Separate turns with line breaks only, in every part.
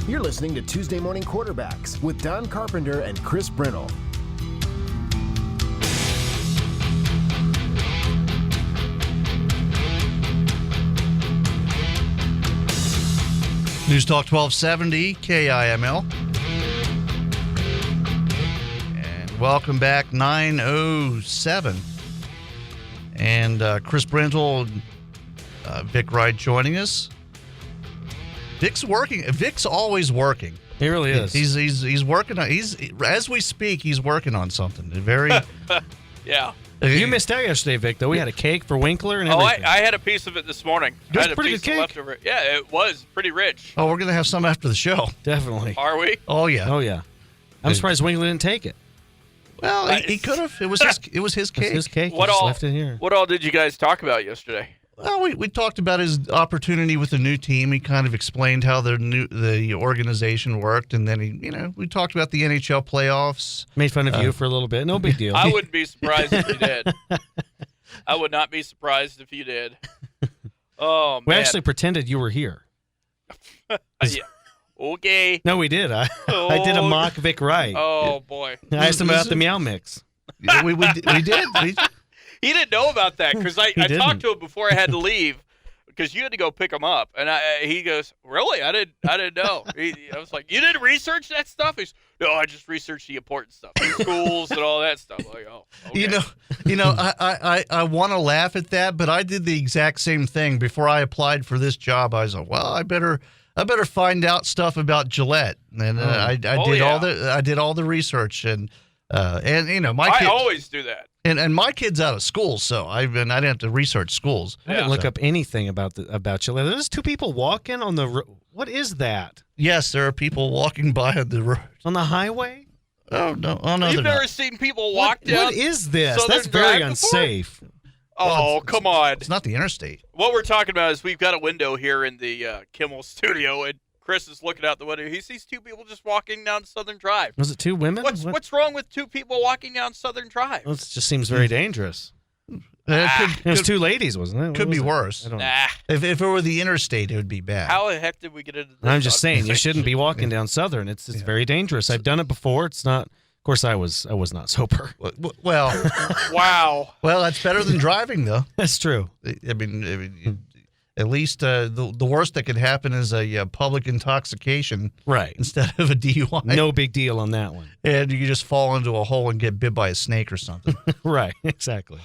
You're listening to Tuesday Morning Quarterbacks with Don Carpenter and Chris Brindle.
News Talk 1270, KIML. And welcome back, 9:07. And Chris Brindle, Vic Wright joining us. Vic's working. Vic's always working.
He really is.
He's working on. As we speak, he's working on something very.
Yeah.
You missed out yesterday, Vic. Though we had a cake for Winkler and everything.
I had a piece of it this morning.
It was
I had
pretty
a piece
good cake.
of leftover. Yeah, it was pretty rich.
Oh, we're gonna have some after the show.
Definitely.
Are we?
Oh yeah.
Oh yeah. I'm surprised Winkler didn't take it.
Well, he could have. It was his cake.
It's his cake.
What
He just
all?
left it here.
What all did you guys talk about yesterday?
Well, we talked about his opportunity with the new team. He kind of explained how the organization worked, and then we talked about the NHL playoffs.
Made fun of you for a little bit. No big deal.
I wouldn't be surprised if you did. I would not be surprised if you did. Oh man.
We actually pretended you were here.
Yeah. Okay.
No, we did. I did a mock Vic Wright.
Oh boy.
I asked him about the meow mix.
Yeah, we did.
He didn't know about that because I
didn't.
talked to him before I had to leave because you had to go pick him up, and he goes, "Really? I didn't know." I was like, "You didn't research that stuff?" He's, "No, I just researched the important stuff, the schools and all that stuff." I'm like, oh, okay.
I want to laugh at that, but I did the exact same thing before I applied for this job. I was like, well, I better find out stuff about Gillette, and I did all the research, and my
I
kid,
always do that.
and my kid's out of school, so I didn't have to research schools.
I didn't look up anything about you. There's two people walking on the. What is that?
Yes, there are people walking by on the road.
On the highway?
Oh no! Oh no!
You've
they're
never
not.
seen people walk down?
What is this?
Southern
That's very
Drive
unsafe.
Oh, come on.
It's not the interstate.
What we're talking about is we've got a window here in the KIML studio, and Chris is looking out the window. He sees two people just walking down Southern Drive.
Was it two women?
What's wrong with two people walking down Southern Drive?
Well, it just seems very dangerous.
It
It was two ladies, wasn't it?
could be worse.
I don't know.
Nah.
If it were the interstate, it would be bad.
How the heck did we get into this?
I'm just saying you shouldn't be walking down Southern. It's very dangerous. I've done it before. It's not. Of course, I was not sober.
Well,
Wow.
well, that's better than driving, though.
That's true.
I mean, at least the worst that could happen is a public intoxication,
Right.
instead of a DUI.
No big deal on that one.
And you just fall into a hole and get bit by a snake or something.
Right. Exactly.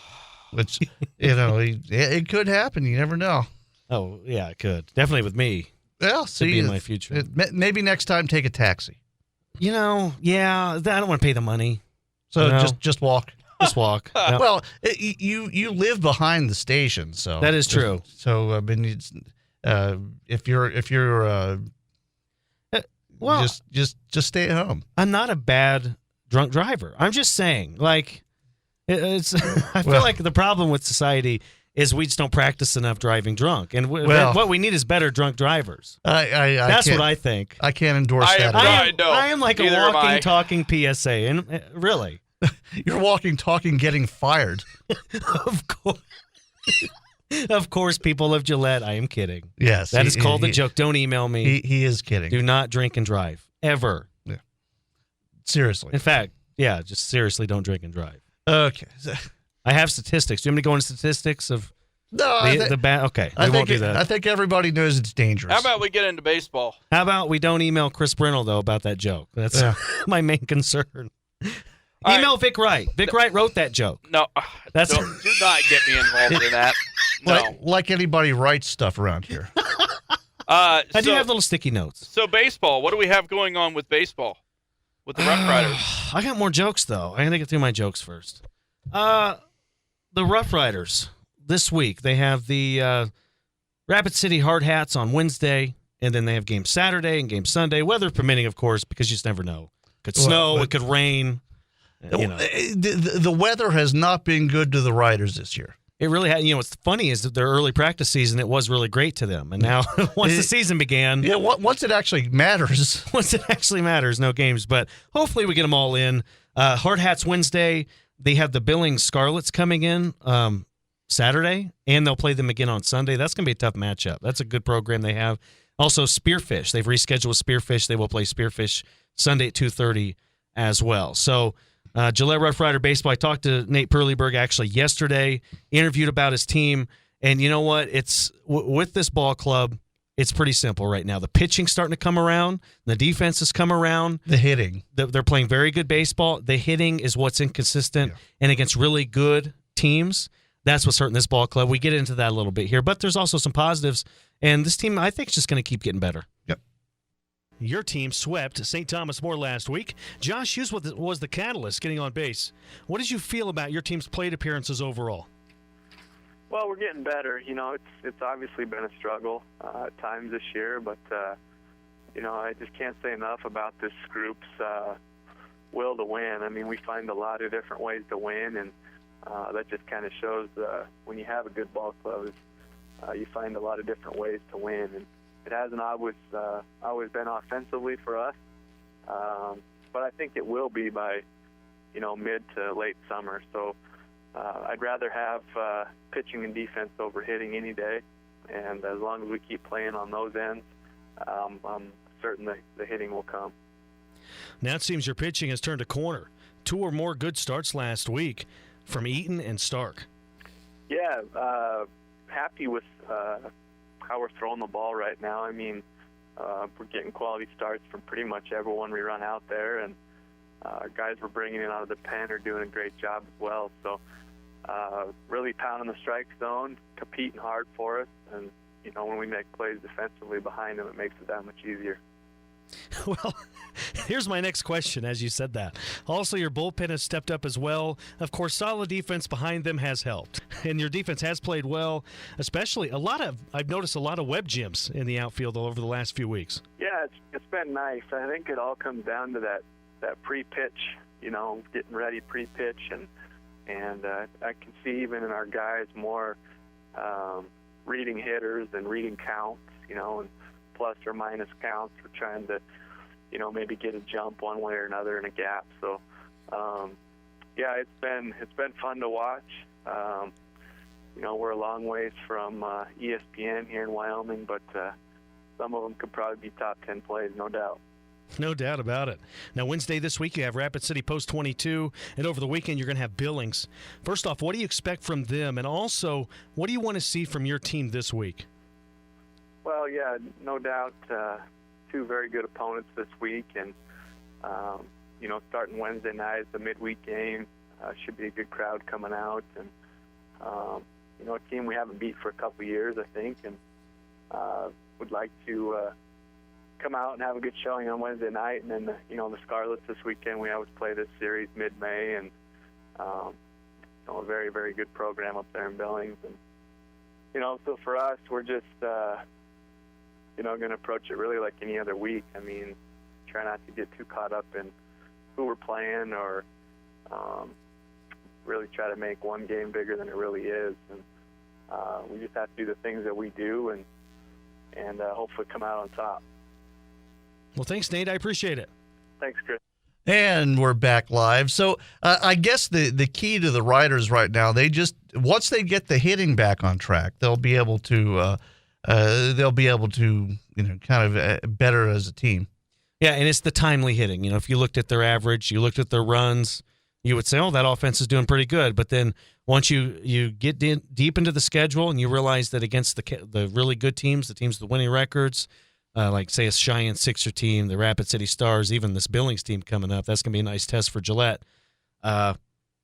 Which, it could happen. You never know.
Oh yeah, it could. Definitely with me.
Well,
Could
see,
be in my future.
Maybe next time take a taxi.
Yeah. I don't want to pay the money.
So
No.
just walk.
Just walk. No.
Well, you live behind the station, so
That is true.
So I mean, if you're
well,
just stay at home.
I'm not a bad drunk driver. I'm just saying, like, it's. I feel
Well-
like the problem with society is we just don't practice enough driving drunk, and
Well-
what we need is better drunk drivers.
That's
That's what I think.
I can't endorse
I
that.
am
at all.
no.
I am like
Neither
a
am I.
walking, talking PSA, and really,
You're walking, talking, getting fired.
of course. Of course, people of Gillette, I am kidding.
Yes,
That is called a joke. Don't email me.
He is kidding.
Do not drink and drive. Ever.
Seriously.
In fact, yeah, just seriously don't drink and drive.
Okay.
I have statistics. Do you want me to go into statistics of
No,
the bad? Okay,
I
we won't
think
do that.
I think everybody knows it's dangerous.
How about we get into baseball?
How about we don't email Chris Brindle, though, about that joke? That's my main concern.
All
Email Vic Wright. Vic Wright wrote that joke.
No,
That's-
do not get me involved in that. No.
like anybody writes stuff around here.
I do have little sticky notes.
So baseball, what do we have going on with baseball? With the Rough Riders?
I got more jokes, though. I got to get through my jokes first. The Rough Riders, this week, they have the Rapid City Hard Hats on Wednesday, and then they have game Saturday and game Sunday, weather permitting, of course, because you just never know. It could snow, it could rain.
The weather has not been good to the Riders this year.
It really had. What's funny is that their early practice season, it was really great to them. And now, once the season began.
Yeah, once it actually matters.
Once it actually matters, no games. But hopefully we get them all in. Hard Hats Wednesday. They have the Billings Scarlets coming in Saturday, and they'll play them again on Sunday. That's going to be a tough matchup. That's a good program they have. Also, Spearfish. They've rescheduled with Spearfish. They will play Spearfish Sunday at 2:30 as well. So Gillette Rough Rider Baseball, I talked to Nate Perleyberg actually yesterday, interviewed about his team. And you know what? It's with this ball club, it's pretty simple right now. The pitching's starting to come around. The defense has come around.
The hitting.
They're playing very good baseball. The hitting is what's inconsistent. Yeah. And against really good teams, that's what's hurting this ball club. We get into that a little bit here. But there's also some positives. And this team, I think, is just going to keep getting better.
Yep.
Your team swept St. Thomas More last week. Josh Hughes was the catalyst getting on base. What did you feel about your team's plate appearances overall?
Well, we're getting better. You know, it's obviously been a struggle at times this year, but you know, I just can't say enough about this group's will to win. I mean, we find a lot of different ways to win, and that just kind of shows when you have a good ball club, you find a lot of different ways to win. And it hasn't always been offensively for us, but I think it will be by, you know, mid to late summer. So I'd rather have pitching and defense over hitting any day, and as long as we keep playing on those ends, I'm certain the hitting will come.
Now it seems your pitching has turned a corner. 2 or more good starts last week from Eaton and Stark.
Yeah, happy with how we're throwing the ball right now. I mean, we're getting quality starts from pretty much everyone we run out there, and guys we're bringing in out of the pen are doing a great job as well. So really pounding the strike zone, competing hard for us, and you know, when we make plays defensively behind them, it makes it that much easier.
Well, here's my next question as you said that. Also, your bullpen has stepped up as well. Of course, solid defense behind them has helped. And your defense has played well, especially I've noticed a lot of web gyms in the outfield over the last few weeks.
Yeah, it's been nice. I think it all comes down to that pre-pitch, you know, getting ready pre-pitch, and I can see even in our guys more reading hitters and reading counts, you know, and plus or minus counts. We're trying to, you know, maybe get a jump one way or another in a gap. So, yeah, it's been fun to watch. You know, we're a long ways from ESPN here in Wyoming, but some of them could probably be top 10 plays, no doubt.
No doubt about it. Now, Wednesday this week, you have Rapid City Post 22, and over the weekend, you're going to have Billings. First off, what do you expect from them? And also, what do you want to see from your team this week?
Well, yeah, no doubt 2 very good opponents this week. And, you know, starting Wednesday night, the midweek game, should be a good crowd coming out. And, you know, a team we haven't beat for a couple years, I think, and would like to come out and have a good showing on Wednesday night. And then, you know, the Scarlets this weekend, we always play this series mid-May, and you know, a very, very good program up there in Billings. And, you know, so for us, we're just, you know, going to approach it really like any other week. I mean, try not to get too caught up in who we're playing, or really try to make one game bigger than it really is. And we just have to do the things that we do, and hopefully come out on top.
Well, thanks, Nate. I appreciate it.
Thanks, Chris.
And we're back live. So I guess the key to the Riders right now, once they get the hitting back on track, they'll be able to you know, kind of better as a team.
Yeah, and it's the timely hitting. You know, if you looked at their average, you looked at their runs, you would say, oh, that offense is doing pretty good. But then once you get deep into the schedule and you realize that against the really good teams, the teams with the winning records, like, say, a Cheyenne Sixer team, the Rapid City Stars, even this Billings team coming up, that's going to be a nice test for Gillette. The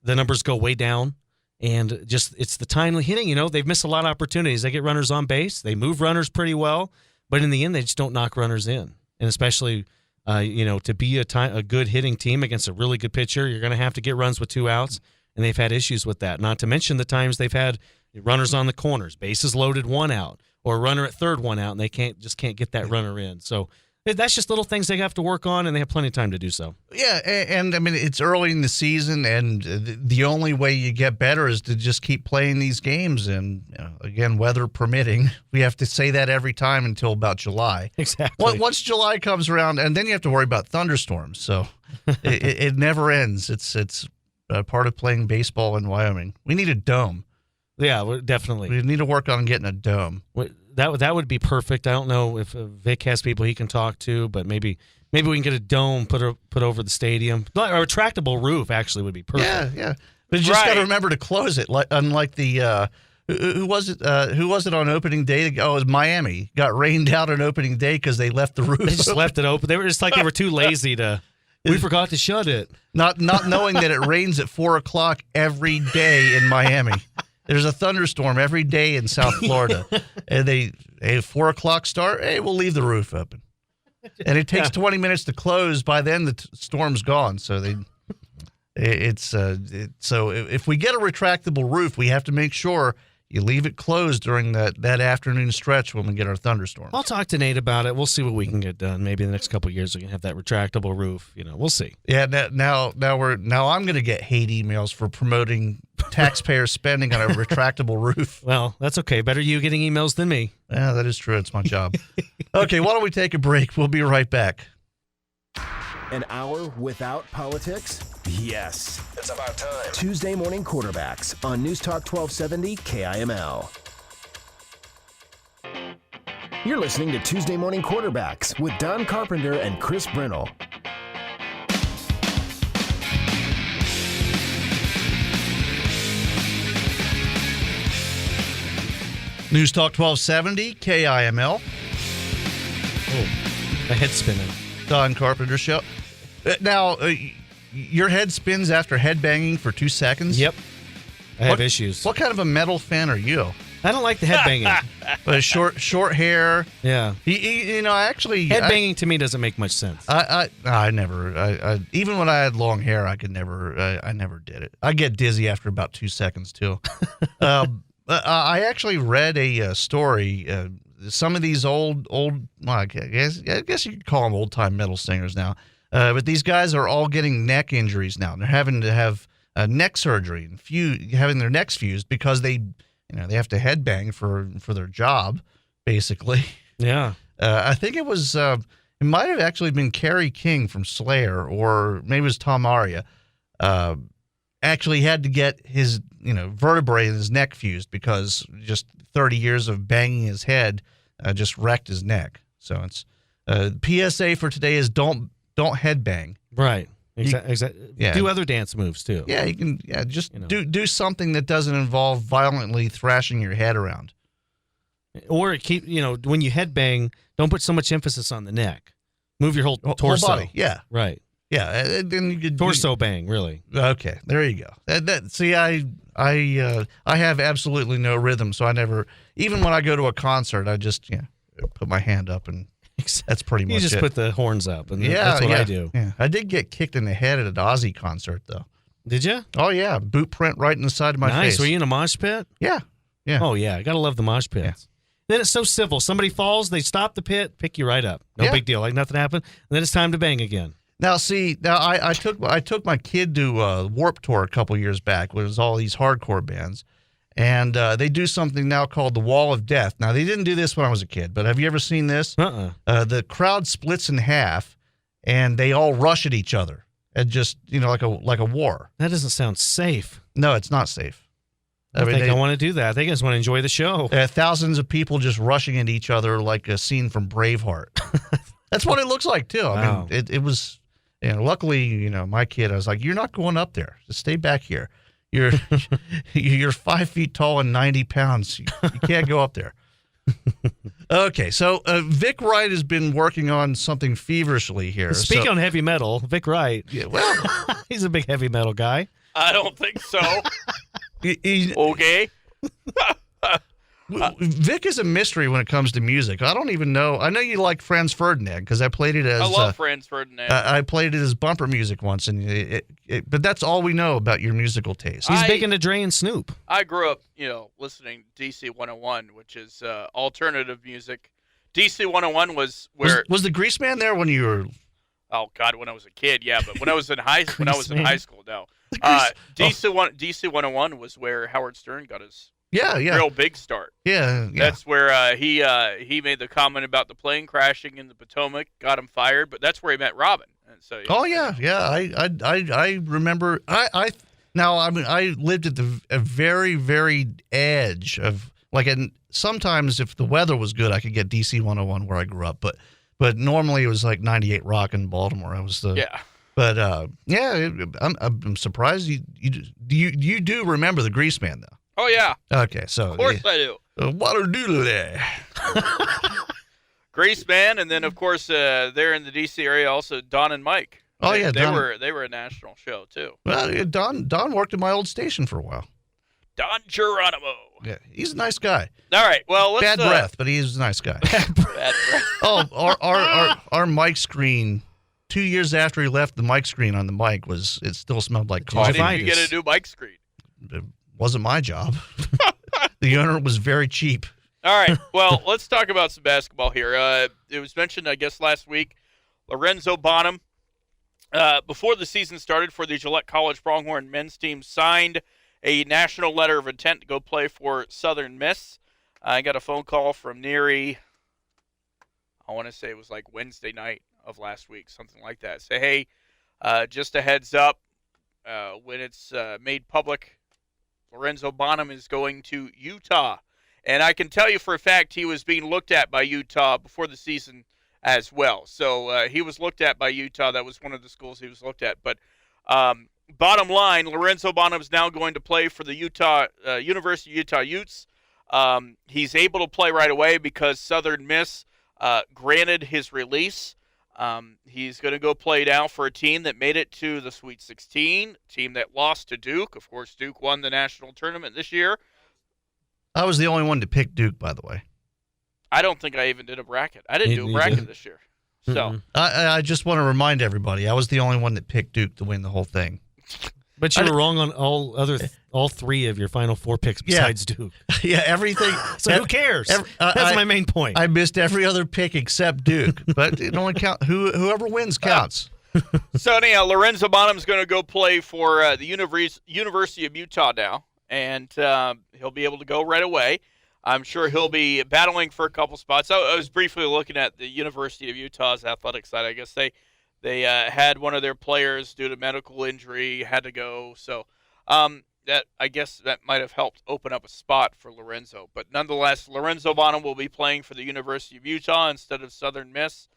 numbers go way down, and just it's the timely hitting. You know, they've missed a lot of opportunities. They get runners on base. They move runners pretty well, but in the end, they just don't knock runners in. And especially, you know, to be a good hitting team against a really good pitcher, you're going to have to get runs with 2 outs, and they've had issues with that. Not to mention the times they've had runners on the corners, bases loaded, 1 out, or a runner at third, 1 out, and they can't get that runner in. So that's just little things they have to work on, and they have plenty of time to do so.
Yeah, and I mean, it's early in the season, and the only way you get better is to just keep playing these games. And again, weather permitting, we have to say that every time until about July.
Exactly.
Once July comes around, and then you have to worry about thunderstorms. So it never ends. It's part of playing baseball in Wyoming. We need a dome.
Yeah, definitely.
We need to work on getting a dome.
that would be perfect. I don't know if Vic has people he can talk to, but maybe we can get a dome put over the stadium. A retractable roof actually would be perfect.
Yeah. But you just got to remember to close it. Unlike the who was it on opening day? Oh, it was Miami. Got rained out on opening day because they left the roof.
They just left it open. They were just like they were too lazy to. We forgot to shut it.
Not knowing that it rains at 4:00 every day in Miami. There's a thunderstorm every day in South Florida, and they 4:00 start. Hey, we'll leave the roof open, and it takes 20 minutes to close. By then, the storm's gone. So so if we get a retractable roof, we have to make sure you leave it closed during that afternoon stretch when we get our thunderstorms.
I'll talk to Nate about it. We'll see what we can get done. Maybe in the next couple of years we can have that retractable roof. We'll see.
Yeah. Now I'm going to get hate emails for promoting taxpayer spending on a retractable roof.
Well, that's okay. Better you getting emails than me.
Yeah, that is true. It's my job. Okay, why don't we take a break? We'll be right back.
An hour without politics? Yes. It's about time. Tuesday Morning Quarterbacks on News Talk 1270 KIML. You're listening to Tuesday Morning Quarterbacks with Don Carpenter and Chris Brennel.
News Talk 1270 KIML.
Oh, my head's spinning.
Don Carpenter Show. Now, your head spins after headbanging for 2 seconds?
Yep. I have issues.
What kind of a metal fan are you?
I don't like the headbanging.
But short hair.
Yeah.
Headbanging
to me doesn't make much sense.
I never. Even when I had long hair, I never did it. I get dizzy after about 2 seconds too. I actually read a story. Some of these old, well, I guess you could call them old time metal singers now. But these guys are all getting neck injuries now. They're having to have neck surgery and having their necks fused because they have to headbang for their job, basically.
Yeah.
I think it was. It might have actually been Kerry King from Slayer, or maybe it was Tom Araya. Actually had to get his vertebrae in his neck fused because just 30 years of banging his head just wrecked his neck. So it's PSA for today is don't headbang.
Right. Exactly.
Yeah.
Do other dance moves too.
Yeah, you can. Yeah, just do something that doesn't involve violently thrashing your head around.
Or when you headbang, don't put so much emphasis on the neck. Move your whole torso.
Whole body. Yeah.
Right.
Yeah, then you could
torso bang, really.
Okay, there you go. See, I have absolutely no rhythm, so I never. Even when I go to a concert, I just put my hand up, and that's pretty much it.
You just put the horns up, and that's what I do.
Yeah, I did get kicked in the head at an Ozzy concert, though.
Did you?
Oh yeah, boot print right in the side of my face.
Nice. Were you in a mosh pit?
Yeah.
Oh yeah, I gotta love the mosh pits. Yeah. Then it's so civil. Somebody falls, they stop the pit, pick you right up. No big deal, like nothing happened. And then it's time to bang again.
Now, I took my kid to Warped Tour a couple years back, where it was all these hardcore bands, and they do something now called the Wall of Death. Now, they didn't do this when I was a kid, but have you ever seen this? The crowd splits in half, and they all rush at each other, and just like a war.
That doesn't sound safe.
No, it's not safe.
I want to do that. I think I just want to enjoy the show.
Thousands of people just rushing at each other like a scene from Braveheart. That's what it looks like too.
Wow.
I mean, it was. Luckily, my kid, I was like, you're not going up there. Just stay back here. You're 5 feet tall and 90 pounds. You can't go up there. Okay, so Vic Wright has been working on something feverishly here.
Speaking on heavy metal, Vic Wright.
Yeah, well,
he's a big heavy metal guy.
I don't think so.
Okay. Vic is a mystery when it comes to music. I don't even know. I know you like Franz Ferdinand because I played it as.
I love Franz Ferdinand.
I played it as bumper music once, and but that's all we know about your musical taste.
He's big into Dre and Snoop.
I grew up, listening to DC 101, which is alternative music. DC 101 was where
was the Grease Man there when you were.
Oh God, when I was a kid, yeah, but when I was in high school, no. DC 101 was where Howard Stern got his.
Yeah.
Real big start.
Yeah.
That's where he made the comment about the plane crashing in the Potomac, got him fired, but that's where he met Robin. And so.
Yeah. I remember. I lived at the very very edge of like sometimes if the weather was good, I could get DC 101 where I grew up, but normally it was like 98 Rock in Baltimore. I was the
Yeah.
But I'm surprised you do remember the Grease Man though.
Oh yeah.
Okay, so
Of course I do.
Water doodle there.
Grease Man, and then of course they're in the DC area also. Don and Mike.
Oh yeah,
they
Don.
were a national show too.
Well, yeah, Don worked at my old station for a while.
Don Geronimo.
Yeah, he's a nice guy.
All right, well let's
Bad breath, but he's a nice guy.
Bad breath.
Oh, our mic screen. 2 years after he left, the mic screen on the mic it still smelled like
Why
coffee.
didn't you get a new mic screen?
It wasn't my job. The owner was very cheap.
All right, well, let's talk about some basketball here. It was mentioned, I guess, last week, Lorenzo Bonham, before the season started for the Gillette College Pronghorn men's team, signed a national letter of intent to go play for Southern Miss. I got a phone call from Neary, I want to say it was like Wednesday night of last week, something like that. Say, hey, just a heads up, when it's made public, Lorenzo Bonham is going to Utah. And I can tell you for a fact he was being looked at by Utah before the season as well. So he was looked at by Utah. That was one of the schools he was looked at. But bottom line, Lorenzo Bonham is now going to play for the University of Utah Utes. He's able to play right away because Southern Miss granted his release. He's going to go play now for a team that made it to the Sweet 16, team that lost to Duke. Of course, Duke won the national tournament this year.
I was the only one to pick Duke, by the way.
I don't think I even did a bracket. I didn't do a bracket this year. So
I just want to remind everybody, I was the only one that picked Duke to win the whole thing.
But you were wrong on all three of your final four picks besides Duke.
Yeah, everything.
So who cares? That's my main point.
I missed every other pick except Duke, but it only counts. Whoever wins counts.
So anyhow, Lorenzo Bonham's going to go play for the University of Utah now, and he'll be able to go right away. I'm sure he'll be battling for a couple spots. I was briefly looking at the University of Utah's athletic side. I guess they had one of their players due to medical injury, had to go. So that might have helped open up a spot for Lorenzo. But nonetheless, Lorenzo Bonham will be playing for the University of Utah instead of Southern Miss.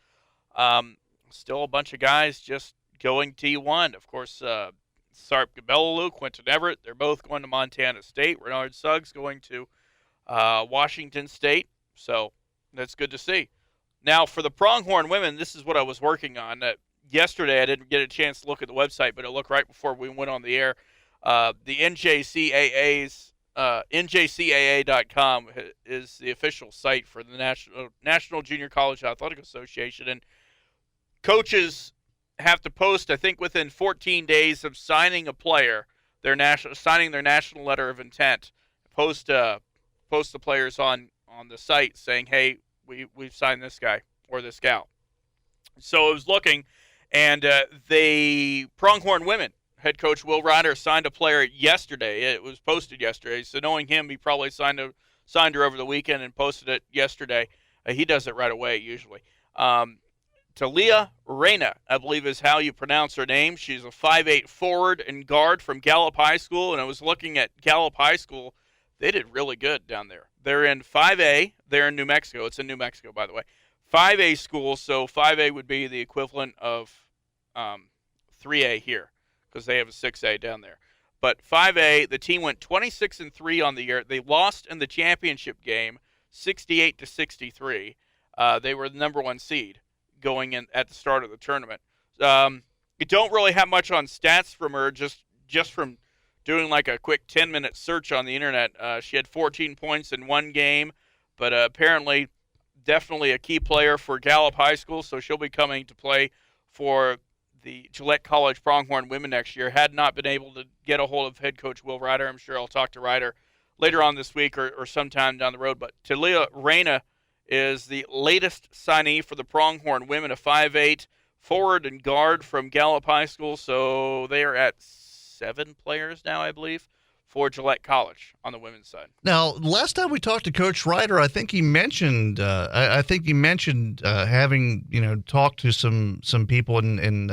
Still a bunch of guys just going T1. Of course, Sarp Gabelolu, Quentin Everett, they're both going to Montana State. Renard Suggs going to Washington State. So that's good to see. Now, for the Pronghorn women, this is what I was working on. Yesterday, I didn't get a chance to look at the website, but it looked right before we went on the air. The NJCAA's NJCAA.com is the official site for the National Junior College Athletic Association, and coaches have to post, I think, within 14 days of signing a player, signing their national letter of intent. Post the players on the site saying, "Hey, we've signed this guy or this gal." So I was looking, and the Pronghorn women head coach Will Ryder signed a player yesterday. It was posted yesterday, so knowing him, he probably signed her over the weekend and posted it yesterday. He does it right away usually. Talia Reyna, I believe is how you pronounce her name. She's a 5'8" forward and guard from Gallup High School, and I was looking at Gallup High School. They did really good down there. They're in 5A. They're in New Mexico. It's in New Mexico, by the way. 5A school, so 5A would be the equivalent of 3A here because they have a 6A down there. But 5A, the team went 26-3 on the year. They lost in the championship game 68-63. They were the number one seed going in at the start of the tournament. You don't really have much on stats from her, just from doing like a quick 10-minute search on the internet. She had 14 points in one game, but apparently definitely a key player for Gallup High School, so she'll be coming to play for the Gillette College Pronghorn women next year. Had not been able to get a hold of head coach Will Ryder. I'm sure I'll talk to Ryder later on this week or sometime down the road. But Talia Reyna is the latest signee for the Pronghorn women, a 5'8" forward and guard from Gallup High School. So they are at 7 players now, I believe, for Gillette College on the women's side.
Now, last time we talked to Coach Ryder, I think he mentioned having talked to some people in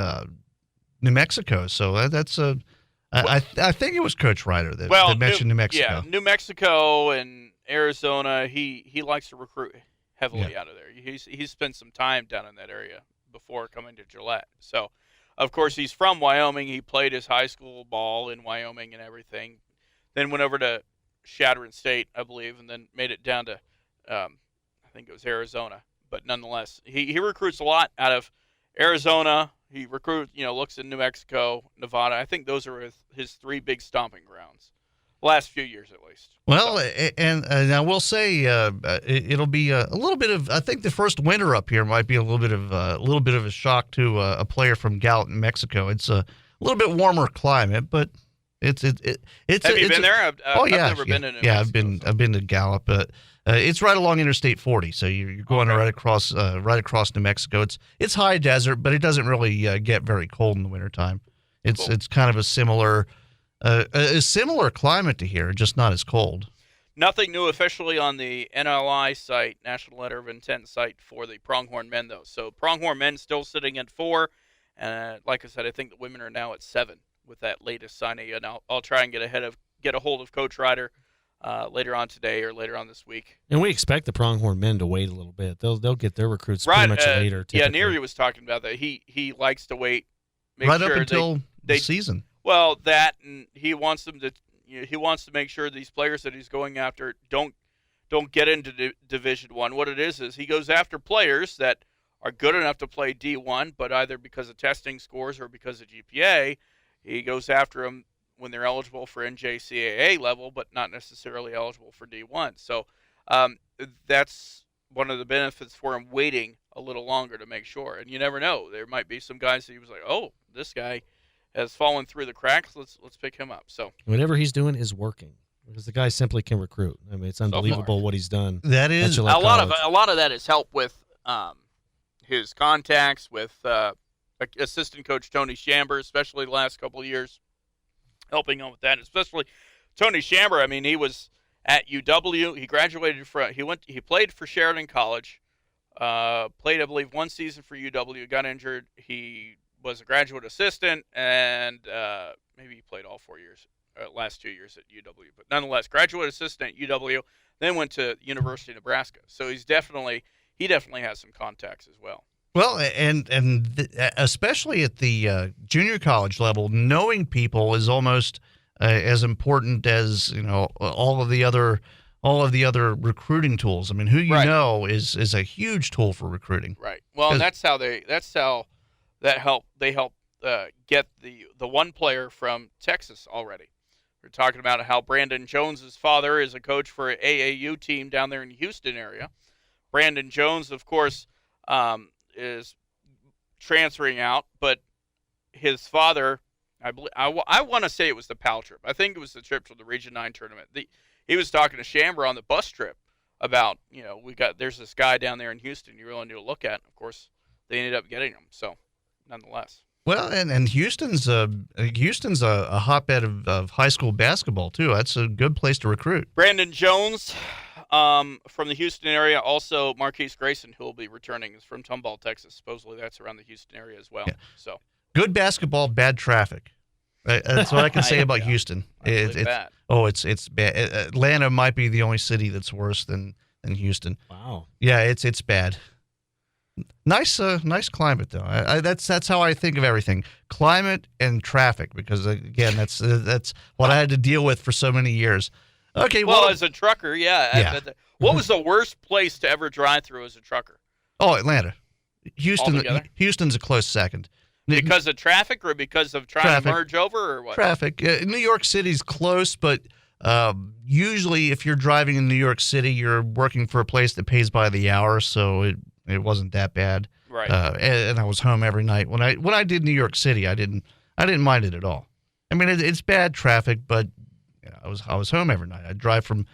New Mexico. So that's I think it was Coach Ryder that mentioned New Mexico.
Yeah, New Mexico and Arizona, he likes to recruit heavily out of there. He's spent some time down in that area before coming to Gillette. So, of course, he's from Wyoming. He played his high school ball in Wyoming and everything. Then went over to Shattern State, I believe, and then made it down to, I think it was Arizona. But nonetheless, he recruits a lot out of Arizona. He looks in New Mexico, Nevada. I think those are his 3 big stomping grounds. Last few years, at least.
Well, and I will say it'll be a little bit of. I think the first winter up here might be a little bit of a shock to a player from Gallatin, Mexico. It's a little bit warmer climate, but it's. Have
you been there? I've never been in New Mexico,
I've been to Gallup, but it's right along Interstate 40, so you're going right across New Mexico. It's high desert, but it doesn't really get very cold in the wintertime. It's kind of a similar climate to here, just not as cold.
Nothing new officially on the NLI site, National Letter of Intent site, for the Pronghorn men, though. So Pronghorn men still sitting at 4. And like I said, I think the women are now at 7 with that latest signing. And I'll try and get a hold of Coach Ryder later on today or later on this week.
And we expect the Pronghorn men to wait a little bit. They'll get their recruits pretty much later. Typically.
Yeah, Neary was talking about that. He likes to wait.
Up until the season.
Well, that, and he wants them to. He wants to make sure these players that he's going after don't get into Division I. What it is he goes after players that are good enough to play D1, but either because of testing scores or because of GPA, he goes after them when they're eligible for NJCAA level, but not necessarily eligible for D1. So that's one of the benefits for him waiting a little longer to make sure. And you never know. There might be some guys that he was like, oh, this guy has fallen through the cracks. Let's pick him up. So
whatever he's doing is working because the guy simply can recruit. I mean, it's unbelievable what he's done.
That is
a lot of that is help with his contacts with assistant coach Tony Shamber, especially the last couple of years, helping on with that. Especially Tony Shamber. I mean, he was at UW. He graduated from. He played for Sheridan College. Played, I believe, 1 season for UW. Got injured. He was a graduate assistant, and maybe he played all 4 years, last 2 years at UW. But nonetheless, graduate assistant at UW, then went to University of Nebraska. So he definitely has some contacts as well.
Well, and especially at the junior college level, knowing people is almost as important as all of the other recruiting tools. I mean, who you know is a huge tool for recruiting. Right.
Well, and that's how they help get the one player from Texas already. We're talking about how Brandon Jones's father is a coach for an AAU team down there in the Houston area. Brandon Jones, of course, is transferring out, but his father, I want to say it was the PAL trip. I think it was the trip to the Region 9 tournament. He was talking to Shamber on the bus trip about, there's this guy down there in Houston you really need to look at. Of course, they ended up getting him. So, nonetheless.
Well, and Houston's a hotbed of high school basketball too. That's a good place to recruit.
Brandon Jones, from the Houston area, also Marquise Grayson, who will be returning, is from Tomball, Texas. Supposedly that's around the Houston area as well. Yeah. So
good basketball, bad traffic. That's what I can say about Houston. It's bad. Oh, it's bad. Atlanta might be the only city that's worse than Houston.
Wow.
Yeah, it's bad. Nice climate though. That's how I think of everything: climate and traffic. Because again, that's what I had to deal with for so many years. Okay.
Well, as a trucker, yeah. What was the worst place to ever drive through as a trucker?
Oh, Atlanta. Houston's a close second.
Because of traffic or because of trying to merge over or what?
Traffic. New York City's close, but usually if you're driving in New York City, you're working for a place that pays by the hour, so it wasn't that bad.
Right.
And I was home every night. When I did New York City, I didn't mind it at all. I mean, it's bad traffic, but I was home every night. I'd drive from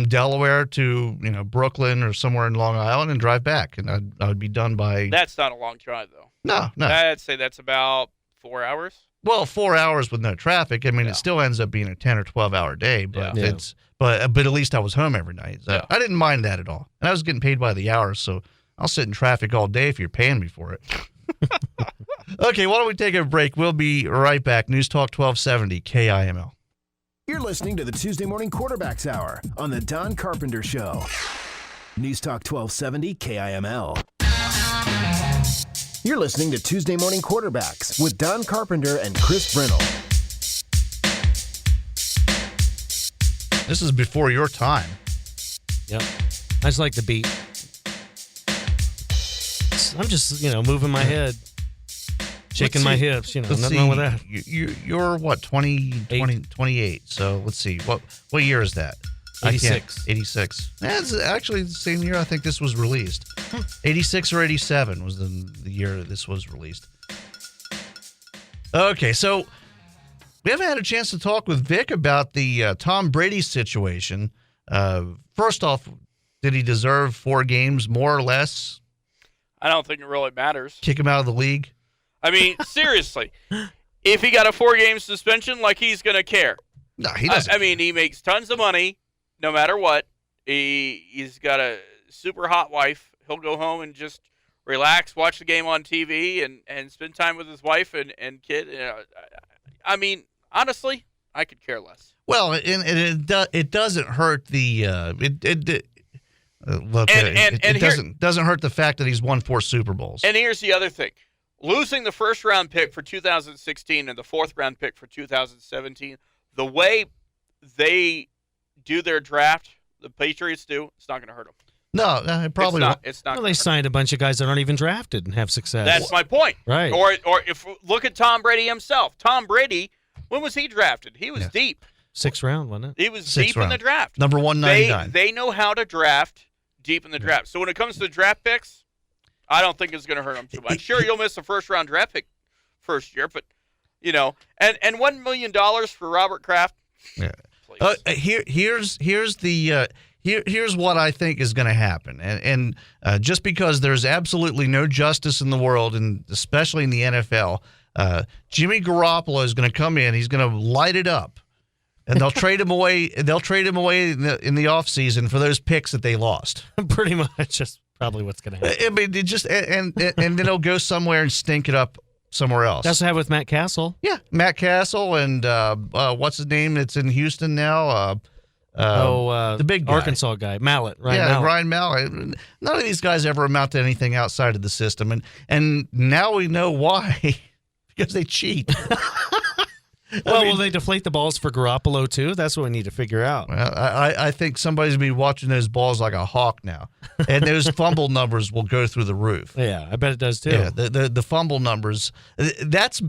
Delaware to Brooklyn or somewhere in Long Island and drive back, and I would be done by.
That's not a long drive though.
No.
I'd say that's about 4 hours.
Well, 4 hours with no traffic. I mean, It still ends up being a 10 or 12-hour day, but but at least I was home every night. So I didn't mind that at all, and I was getting paid by the hour, so I'll sit in traffic all day if you're paying me for it. Okay, why don't we take a break? We'll be right back. News Talk 1270 KIML.
You're listening to the Tuesday Morning Quarterbacks Hour on the Don Carpenter Show. News Talk 1270 KIML. You're listening to Tuesday Morning Quarterbacks with Don Carpenter and Chris Brennel.
This is before your time.
Yep. I just like the beat. I'm just, moving my head, shaking my hips, nothing wrong with that.
You're what, 28. So let's see. What year is that?
86.
86. That's actually the same year I think this was released. 86 or 87 was the year this was released. Okay, so we haven't had a chance to talk with Vic about the Tom Brady situation. First off, did he deserve 4 games more or less?
I don't think it really matters.
Kick him out of the league?
I mean, seriously, if he got a 4-game suspension, he's going to care.
No, he doesn't.
I mean, he makes tons of money no matter what. He's got a super hot wife. He'll go home and just relax, watch the game on TV, and spend time with his wife and kid. I mean, honestly, I could care less.
Well, and it doesn't hurt the it doesn't hurt the fact that he's won 4 Super Bowls.
And here's the other thing. Losing the first-round pick for 2016 and the 4th-round pick for 2017, the way they do their draft, the Patriots do, it's not going to hurt them.
No, it probably won't.
It's not.
Well, they signed a bunch of guys that aren't even drafted and have success.
That's my point.
Right.
Or if look at Tom Brady himself. Tom Brady, when was he drafted? He was deep.
6th round, wasn't it?
He was deep in the draft.
Number 199.
They know how to draft deep in the draft. So when it comes to the draft picks, I don't think it's going to hurt them too much. Sure, you'll miss a first-round draft pick first year, but, and $1 million for Robert Kraft.
Yeah. Here's what I think is going to happen. And just because there's absolutely no justice in the world, and especially in the NFL, Jimmy Garoppolo is going to come in. He's going to light it up. And they'll trade him away. They'll trade him away in the offseason for those picks that they lost.
Pretty much, that's probably what's going to happen.
I mean, and then he'll go somewhere and stink it up somewhere else.
That's what happened with Matt Castle.
Yeah, Matt Castle and what's his name? That's in Houston now. The big guy.
Arkansas guy, Mallett.
Ryan Mallett. None of these guys ever amount to anything outside of the system, and now we know why. Because they cheat.
Will they deflate the balls for Garoppolo too? That's what we need to figure out.
Well, I think somebody's been watching those balls like a hawk now, and those fumble numbers will go through the roof.
Yeah, I bet it does too.
Yeah, the fumble numbers. That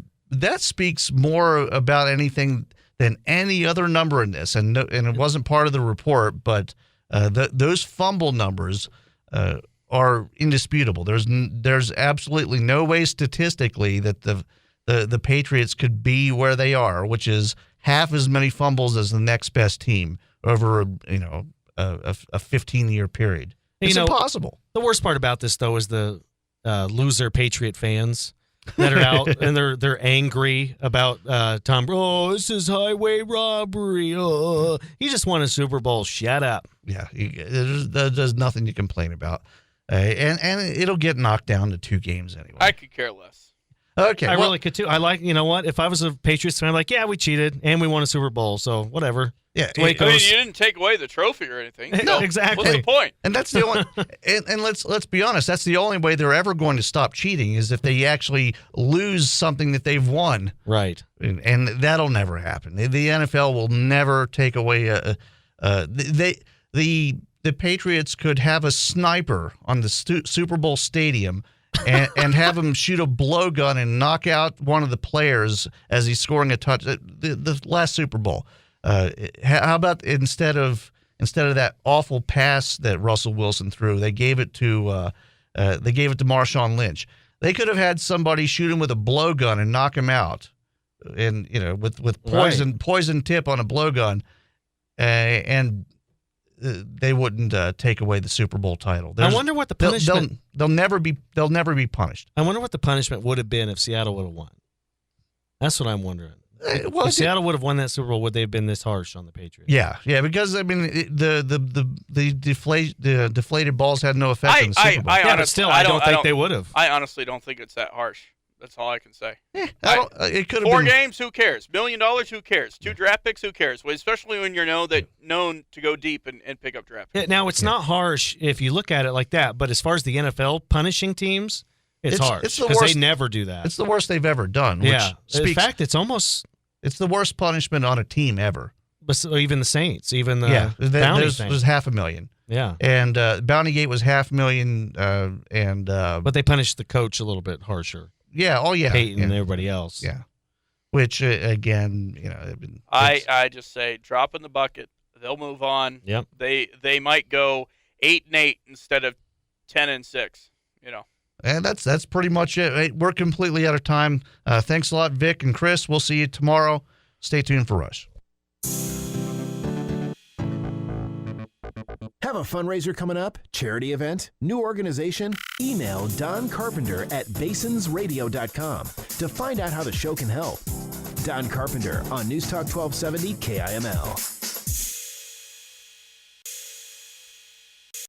speaks more about anything than any other number in this, and it wasn't part of the report, but those fumble numbers are indisputable. There's absolutely no way statistically that the Patriots could be where they are, which is half as many fumbles as the next best team over a 15-year period. It's impossible.
The worst part about this, though, is the loser Patriot fans that are out and they're angry about Tom. Oh, this is highway robbery. Oh, he just won a Super Bowl. Shut up.
Yeah, there's nothing to complain about, and it'll get knocked down to 2 games anyway.
I could care less.
Okay,
I really could too. I like, what? If I was a Patriots fan, I'm like, yeah, we cheated and we won a Super Bowl, so whatever.
Yeah,
I mean, you didn't take away the trophy or anything.
No, exactly.
What's the point?
And that's the only. and let's be honest. That's the only way they're ever going to stop cheating is if they actually lose something that they've won.
Right.
And that'll never happen. The NFL will never take away the Patriots could have a sniper on the Super Bowl stadium. and have him shoot a blowgun and knock out one of the players as he's scoring a touch. The last Super Bowl. How about instead of that awful pass that Russell Wilson threw, they gave it to Marshawn Lynch. They could have had somebody shoot him with a blowgun and knock him out, and with poison tip on a blowgun, and they wouldn't take away the Super Bowl title.
I wonder what the punishment.
They'll never be punished.
I wonder what the punishment would have been if Seattle would have won. That's what I'm wondering. If Seattle would have won that Super Bowl, would they have been this harsh on the Patriots?
Yeah, because I mean the deflated balls had no effect on the Super Bowl.
But still, I don't think they would have.
I honestly don't think it's that harsh. That's all I can say.
It could have
4
been
games, who cares? $1 million, who cares? 2 draft picks, who cares? Well, especially when you're known to go deep and pick up draft picks.
Now, it's not harsh if you look at it like that, but as far as the NFL punishing teams, it's harsh
it's the
because they
worst-
never do that.
It's the worst they've ever done.
Yeah.
Which
In fact, it's almost
it's the worst punishment on a team ever.
but so even the Saints, even the bounty
Theirs
thing.
was $500,000.
Yeah.
And Bountygate was $500,000. And
But they punished the coach a little bit harsher.
yeah,
Peyton
yeah,
and everybody else.
yeah. Which again,
I just say drop in the bucket. They'll move on.
Yep.
They might go 8-8 instead of 10-6.
And that's pretty much it. Hey, we're completely out of time. Thanks a lot, Vic and Chris. We'll see you tomorrow. Stay tuned for Rush.
Have a fundraiser coming up? Charity event? New organization? Email Don Carpenter at basonsradio.com to find out how the show can help. Don Carpenter on News Talk 1270 KIML.